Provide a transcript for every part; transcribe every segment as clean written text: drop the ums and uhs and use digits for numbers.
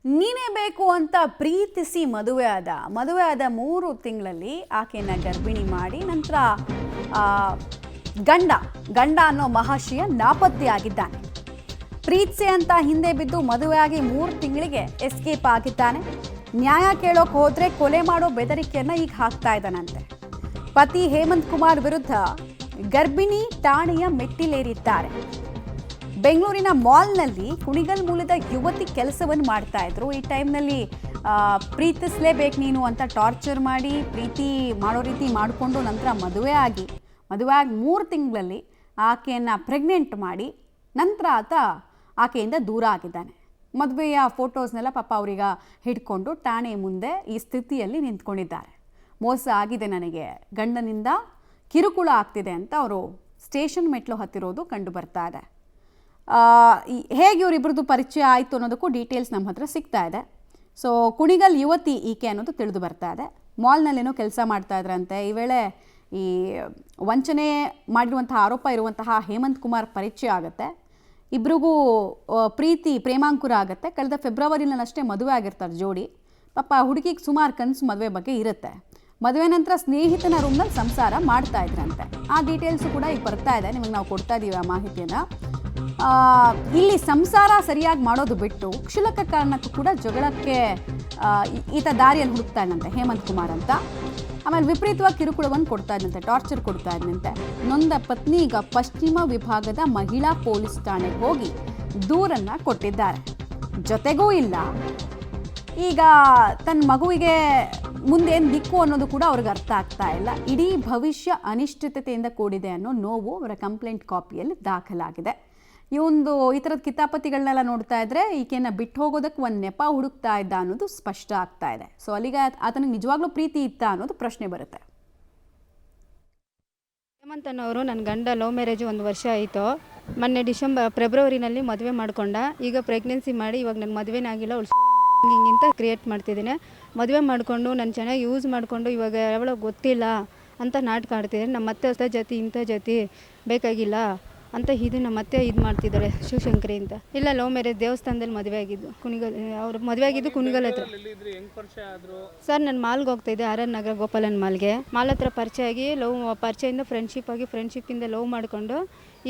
ನೀನೇ ಬೇಕು ಅಂತ ಪ್ರೀತಿಸಿ ಮದುವೆ ಆದ 3 ತಿಂಗಳಲ್ಲಿ ಆಕೆಯನ್ನು ಗರ್ಭಿಣಿ ಮಾಡಿ ನಂತರ ಗಂಡ ಅನ್ನೋ ಮಹಾಶಯ ನಾಪತ್ತೆಯಾಗಿದ್ದಾನೆ. ಪ್ರೀತಿಸಿ ಅಂತ ಹಿಂದೆ ಬಿದ್ದು ಮದುವೆಯಾಗಿ 3 ತಿಂಗಳಿಗೆ ಎಸ್ಕೇಪ್ ಆಗಿದ್ದಾನೆ. ನ್ಯಾಯ ಕೇಳೋಕೆ ಹೋದ್ರೆ ಕೊಲೆ ಮಾಡೋ ಬೆದರಿಕೆಯನ್ನ ಈಗ ಹಾಕ್ತಾ ಇದ್ದಾನಂತೆ. ಪತಿ ಹೇಮಂತ್ ಕುಮಾರ್ ವಿರುದ್ಧ ಗರ್ಭಿಣಿ ಠಾಣೆಯ ಮೆಟ್ಟಿಲೇರಿದ್ದಾರೆ. ಬೆಂಗಳೂರಿನ ಮಾಲ್ನಲ್ಲಿ ಕುಣಿಗಲ್ ಮೂಲದ ಯುವತಿ ಕೆಲಸವನ್ನು ಮಾಡ್ತಾ ಇದ್ರು. ಈ ಟೈಮ್ನಲ್ಲಿ ಪ್ರೀತಿಸಲೇಬೇಕು ನೀನು ಅಂತ ಟಾರ್ಚರ್ ಮಾಡಿ ಪ್ರೀತಿ ಮಾಡೋ ರೀತಿ ಮಾಡಿಕೊಂಡು ನಂತರ ಮದುವೆ ಆಗಿ 3 ತಿಂಗಳಲ್ಲಿ ಆಕೆಯನ್ನು ಪ್ರೆಗ್ನೆಂಟ್ ಮಾಡಿ ನಂತರ ಆತ ಆಕೆಯಿಂದ ದೂರ ಆಗಿದ್ದಾನೆ. ಮದುವೆಯ ಫೋಟೋಸ್ನೆಲ್ಲ ಪಾಪ ಅವರೀಗ ಹಿಡ್ಕೊಂಡು ಠಾಣೆ ಮುಂದೆ ಈ ಸ್ಥಿತಿಯಲ್ಲಿ ನಿಂತ್ಕೊಂಡಿದ್ದಾರೆ. ಮೋಸ ಆಗಿದೆ, ನನಗೆ ಗಂಡನಿಂದ ಕಿರುಕುಳ ಆಗ್ತಿದೆ ಅಂತ ಅವರು ಸ್ಟೇಷನ್ ಮೆಟ್ಲು ಹತ್ತಿರೋದು ಕಂಡು ಬರ್ತಾ ಇದೆ. ಹೇಗೆ ಇವರಿಬ್ಬರದ್ದು ಪರಿಚಯ ಆಯಿತು ಅನ್ನೋದಕ್ಕೂ ಡೀಟೇಲ್ಸ್ ನಮ್ಮ ಹತ್ರ ಸಿಗ್ತಾ ಇದೆ. ಸೊ ಕುಣಿಗಲ್ ಯುವತಿ ಈಕೆ ಅನ್ನೋದು ತಿಳಿದು ಬರ್ತಾ ಇದೆ. ಮಾಲ್ನಲ್ಲೇನೋ ಕೆಲಸ ಮಾಡ್ತಾ ಇದ್ರಂತೆ. ಈ ವೇಳೆ ಈ ವಂಚನೆ ಮಾಡಿರುವಂತಹ ಆರೋಪ ಇರುವಂತಹ ಹೇಮಂತ್ ಕುಮಾರ್ ಪರಿಚಯ ಆಗುತ್ತೆ. ಇಬ್ರಿಗೂ ಪ್ರೇಮಾಂಕುರ ಆಗುತ್ತೆ. ಕಳೆದ ಫೆಬ್ರವರಿನಲ್ಲಷ್ಟೇ ಮದುವೆ ಆಗಿರ್ತಾರೆ ಜೋಡಿ. ಪಾಪ ಹುಡುಗಿಗೆ ಸುಮಾರು ಕನಸು ಮದುವೆ ಬಗ್ಗೆ ಇರುತ್ತೆ. ಮದುವೆ ನಂತರ ಸ್ನೇಹಿತನ ರೂಮ್ನಲ್ಲಿ ಸಂಸಾರ ಮಾಡ್ತಾ ಇದ್ರಂತೆ. ಆ ಡೀಟೇಲ್ಸು ಕೂಡ ಈಗ ಬರ್ತಾ ಇದೆ, ನಿಮಗೆ ನಾವು ಕೊಡ್ತಾ ಇದ್ದೀವಿ ಆ ಮಾಹಿತಿಯನ್ನು. ಇಲ್ಲಿ ಸಂಸಾರ ಸರಿಯಾಗಿ ಮಾಡೋದು ಬಿಟ್ಟು ಕ್ಷುಲ್ಲಕ ಕಾರಣಕ್ಕೂ ಕೂಡ ಜಗಳಕ್ಕೆ ಈತ ದಾರಿಯಲ್ಲಿ ಹುಡುಕ್ತಾ ಇದ್ದಂತೆ ಹೇಮಂತ್ ಕುಮಾರ್ ಅಂತ. ಆಮೇಲೆ ವಿಪರೀತವಾಗಿ ಕಿರುಕುಳವನ್ನು ಕೊಡ್ತಾ ಇದ್ದಂತೆ, ಟಾರ್ಚರ್ ಕೊಡ್ತಾ ಇದ್ದಂತೆ. ನೊಂದ ಪತ್ನಿ ಈಗ ಪಶ್ಚಿಮ ವಿಭಾಗದ ಮಹಿಳಾ ಪೊಲೀಸ್ ಠಾಣೆಗೆ ಹೋಗಿ ದೂರನ್ನು ಕೊಟ್ಟಿದ್ದಾರೆ. ಜೊತೆಗೂ ಇಲ್ಲ, ಈಗ ತನ್ನ ಮಗುವಿಗೆ ಮುಂದೇನು ದಿಕ್ಕು ಅನ್ನೋದು ಕೂಡ ಅವ್ರಿಗೆ ಅರ್ಥ ಆಗ್ತಾ ಇಲ್ಲ. ಇಡೀ ಭವಿಷ್ಯ ಅನಿಶ್ಚಿತತೆಯಿಂದ ಕೂಡಿದೆ ಅನ್ನೋ ನೋವು ಅವರ ಕಂಪ್ಲೇಂಟ್ ಕಾಪಿಯಲ್ಲಿ ದಾಖಲಾಗಿದೆ. ಈ ಥರದ ಕಿತಾಪತಿಗಳನ್ನೆಲ್ಲ ನೋಡ್ತಾ ಇದ್ರೆ ಈಕೆಯನ್ನು ಬಿಟ್ಟು ಹೋಗೋದಕ್ಕೆ ಒಂದು ನೆಪ ಹುಡುಕ್ತಾ ಇದ್ದ ಅನ್ನೋದು ಸ್ಪಷ್ಟ ಆಗ್ತಾ ಇದೆ. ಸೊ ಅಲ್ಲಿಗೆ ಆತನಿಗೆ ನಿಜವಾಗ್ಲೂ ಪ್ರೀತಿ ಇತ್ತ ಅನ್ನೋದು ಪ್ರಶ್ನೆ ಬರುತ್ತೆ. ಹೇಮಂತ್ ಅನ್ನೋರು ನನ್ನ ಗಂಡ ಲವ್ ಮ್ಯಾರೇಜ್ 1 ವರ್ಷ ಆಯಿತು. ಮೊನ್ನೆ ಫೆಬ್ರವರಿನಲ್ಲಿ ಮದುವೆ ಮಾಡ್ಕೊಂಡ. ಈಗ ಪ್ರೆಗ್ನೆನ್ಸಿ ಮಾಡಿ ಇವಾಗ ನನ್ನ ಮದುವೆನೇ ಆಗಿಲ್ಲ, ಹಿಂಗಿಂತ ಕ್ರಿಯೇಟ್ ಮಾಡ್ತಿದ್ದೀನಿ. ಮದುವೆ ಮಾಡಿಕೊಂಡು ನಾನು ಚೆನ್ನಾಗಿ ಯೂಸ್ ಮಾಡಿಕೊಂಡು ಇವಾಗ ಯಾವಳೋ ಗೊತ್ತಿಲ್ಲ ಅಂತ ನಾಟಕ ಆಡ್ತಿದ್ದಾರೆ. ನಮ್ಮ ಮತ್ತೆ ಇಂಥ ಜೊತೆ ಬೇಕಾಗಿಲ್ಲ ಅಂತ ನಮ್ಮ ಮತ್ತೆ ಇದು ಮಾಡ್ತಿದ್ದಾರೆ ಶಿವಶಂಕರಿ ಅಂತ. ಇಲ್ಲ ಲವ್ ಮ್ಯಾರೇಜ್ ದೇವಸ್ಥಾನದಲ್ಲಿ ಮದುವೆ ಆಗಿದ್ದು. ಕುಣಿಗಲ್ ಅವ್ರು ಮದುವೆ ಆಗಿದ್ದು ಕುಣಿಗಲ್ ಹತ್ರ. ಸರ್ ನಾನು ಮಾಲ್ಗೆ ಹೋಗ್ತಾಯಿದ್ದೆ, RR ನಗರ ಗೋಪಾಲನ್ ಮಾಲ್ಗೆ. ಮಾಲ್ ಹತ್ರ ಪರಿಚಯ ಆಗಿ ಪರಿಚಯದಿಂದ ಫ್ರೆಂಡ್ಶಿಪ್ ಆಗಿ ಫ್ರೆಂಡ್ಶಿಪ್ಪಿಂದ ಲವ್ ಮಾಡಿಕೊಂಡು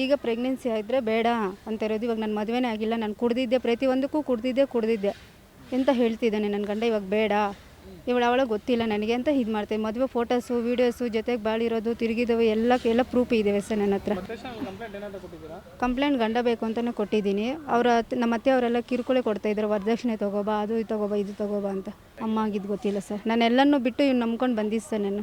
ಈಗ ಪ್ರೆಗ್ನೆನ್ಸಿ ಆಗಿದ್ರೆ ಬೇಡ ಅಂತ ಇರೋದು. ಇವಾಗ ನನ್ನ ಮದುವೆನೇ ಆಗಿಲ್ಲ, ನಾನು ಕುಡ್ದಿದ್ದೆ, ಪ್ರತಿಯೊಂದಕ್ಕೂ ಕುಡ್ದಿದ್ದೆ ಅಂತ ಹೇಳ್ತಿದ್ದಾನೆ ನನ್ನ ಗಂಡ. ಇವಾಗ ಬೇಡ, ಅವಳ ಗೊತ್ತಿಲ್ಲ ನನಗೆ ಅಂತ ಇದು ಮಾಡ್ತೇವೆ. ಮದುವೆ ಫೋಟೋಸು ವೀಡಿಯೋಸು ಜೊತೆಗೆ ಬಾಳಿರೋದು ತಿರುಗಿದವು ಎಲ್ಲ ಪ್ರೂಫ್ ಇದ್ದಾವೆ ಸರ್ ನನ್ನ ಹತ್ರ. ಕಂಪ್ಲೇಂಟ್ ಗಂಡ ಬೇಕು ಅಂತಲೇ ಕೊಟ್ಟಿದ್ದೀನಿ. ನಮ್ಮ ಅತ್ತೆ ಅವರೆಲ್ಲ ಕಿರುಕುಳ ಕೊಡ್ತಾಯಿದ್ರು, ವರದಕ್ಷಿಣೆ ತೊಗೋಬಾ, ಅದು ಇದು ತೊಗೋಬಾ ಅಂತ. ಅಮ್ಮ ಆಗಿದ್ದು ಗೊತ್ತಿಲ್ಲ ಸರ್. ನಾನು ಎಲ್ಲನೂ ಬಿಟ್ಟು ಇವ್ನು ನಂಬ್ಕೊಂಡು ಬಂದಿದ್ದೆ ಸರ್ ನಾನು.